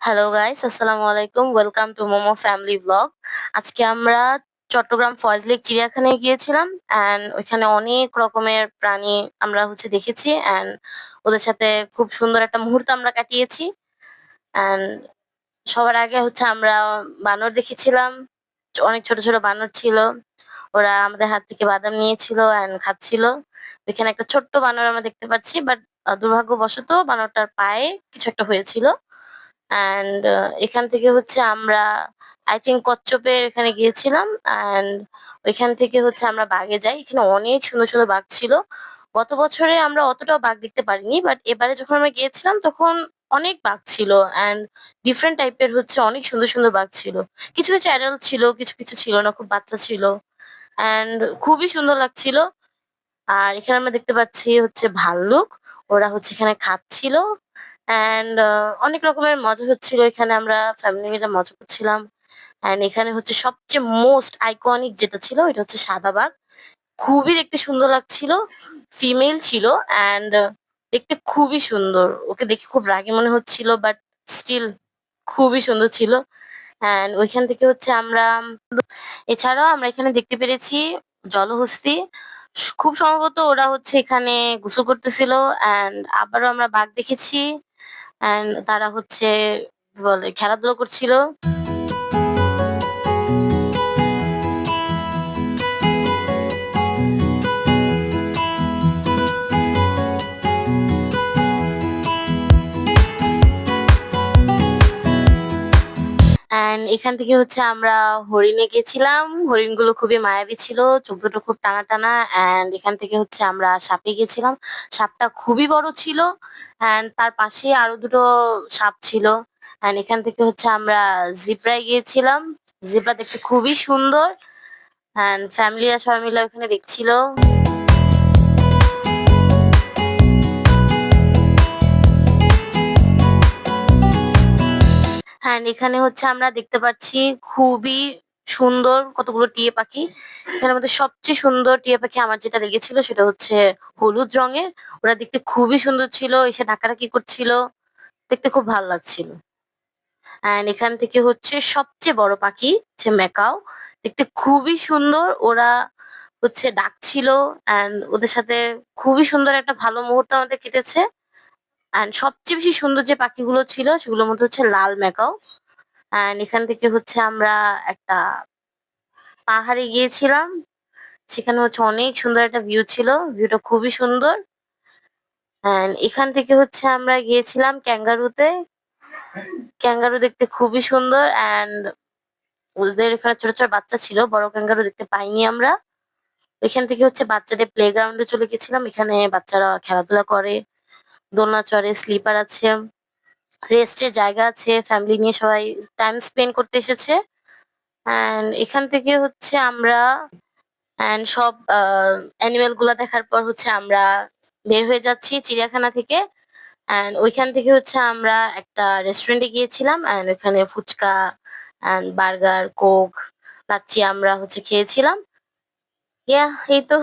Hello guys, আসসালামু আলাইকুম। Welcome to momo family blog. আজকে আমরা চট্টগ্রাম ফয়েজ লেক চিড়িয়াখানায় গিয়েছিলাম অ্যান্ড ওইখানে অনেক রকমের প্রাণী আমরা দেখেছি অ্যান্ড ওদের সাথে খুব সুন্দর একটা মুহূর্ত আমরা কাটিয়েছি। অ্যান্ড সবার আগে আমরা বানর দেখেছিলাম। অনেক ছোট ছোট বানর ছিল। ওরা আমাদের হাত থেকে বাদাম নিয়েছিল অ্যান্ড খাচ্ছিল। ওইখানে একটা ছোট্ট বানর আমরা দেখতে পাচ্ছি, বাট দুর্ভাগ্যবশত বানরটার পায়ে কিছু একটা হয়েছিল। অ্যান্ড এখান থেকে আমরা আই থিংক কচ্ছপের এখানে গিয়েছিলাম অ্যান্ড ওইখান থেকে আমরা বাগে যাই। এখানে অনেক সুন্দর সুন্দর বাঘ ছিল। গত বছরে আমরা অতটাও বাঘ দেখতে পারিনি, বাট এবারে যখন আমরা গিয়েছিলাম তখন অনেক বাঘ ছিল অ্যান্ড ডিফারেন্ট টাইপের অনেক সুন্দর সুন্দর বাঘ ছিল। কিছু কিছু অ্যাডাল্ট ছিল, কিছু কিছু ছিল না, খুব বাচ্চা ছিল অ্যান্ড খুবই সুন্দর লাগছিল। আর এখানে আমরা দেখতে পাচ্ছি ভাল্লুক। ওরা এখানে খাচ্ছিল অ্যান্ড অনেক রকমের মজা হচ্ছিল। এখানে আমরা ফ্যামিলি মিলে মজা করছিলাম অ্যান্ড এখানে সবচেয়ে মোস্ট আইকনিক যেটা ছিল এটা সাদা বাঘ। খুবই দেখতে সুন্দর লাগছিল। ফিমেল ছিল অ্যান্ড দেখতে খুবই সুন্দর। ওকে দেখে খুব রাগী মনে হচ্ছিল, বাট স্টিল খুবই সুন্দর ছিল। অ্যান্ড ওইখান থেকে আমরা এছাড়াও আমরা এখানে দেখতে পেরেছি জলহস্তী। খুব সম্ভবত ওরা এখানে গোসল করতেছিল অ্যান্ড আবারও আমরা বাঘ দেখেছি অ্যান্ড তারা কি বলে খেলাধুলা করছিল। অ্যান্ড এখান থেকে আমরা হরিণে গেছিলাম। হরিণগুলো খুবই মায়াবী ছিল, চোখ দুটো খুব টানা টানা। অ্যান্ড এখান থেকে আমরা সাপে গেছিলাম। সাপটা খুবই বড় ছিল অ্যান্ড তার পাশে আরো দুটো সাপ ছিল। অ্যান্ড এখান থেকে আমরা জিব্রায় গিয়েছিলাম। জিব্রা দেখতে খুবই সুন্দর অ্যান্ড ফ্যামিলিরা সবাই মিলে ওখানে দেখছিল। অ্যান্ড এখানে আমরা দেখতে পাচ্ছি খুবই সুন্দর কতগুলো টিয়া পাখি। এখানের মধ্যে সবচেয়ে সুন্দর টিয়া পাখি আমার যেটা লেগেছিল সেটা হলুদ রঙের। ওরা দেখতে খুবই সুন্দর ছিল, এসে ডাকাডাকি করছিল, দেখতে খুব ভালো লাগছিল। অ্যান্ড এখান থেকে সবচেয়ে বড় পাখি ম্যাকাও। দেখতে খুবই সুন্দর। ওরা ডাকছিল অ্যান্ড ওদের সাথে খুবই সুন্দর একটা ভালো মুহূর্ত আমাদের কেটেছে। অ্যান্ড সবচেয়ে বেশি সুন্দর যে পাখিগুলো ছিল সেগুলোর মধ্যে লাল ম্যাকাও। অ্যান্ড এখান থেকে আমরা একটা পাহাড়ে গিয়েছিলাম। সেখানে অনেক সুন্দর একটা ভিউ ছিল। ভিউটা খুবই সুন্দর। অ্যান্ড এখান থেকে আমরা গিয়েছিলাম ক্যাঙ্গারুতে। ক্যাঙ্গারু দেখতে খুবই সুন্দর অ্যান্ড ওদের এখানে ছোট ছোট বাচ্চা ছিল, বড় ক্যাঙ্গারু দেখতে পাইনি আমরা। ওইখান থেকে বাচ্চাদের প্লে গ্রাউন্ডে চলে গেছিলাম। এখানে বাচ্চারা খেলাধুলা করে, দোলনা চড়ে, স্লিপার আছে, রেস্টের জায়গা আছে, ফ্যামিলি নিয়ে সবাই টাইম স্পেন্ড করতে এসেছে। অ্যান্ড এখান থেকে আমরা অ্যান্ড সব অ্যানিমেল গুলা দেখার পর আমরা বের হয়ে যাচ্ছি চিড়িয়াখানা থেকে। অ্যান্ড ওইখান থেকে আমরা একটা রেস্টুরেন্টে গিয়েছিলাম অ্যান্ড ওখানে phuchka and burger, coke, lassi আমরা খেয়েছিলাম। এই তো।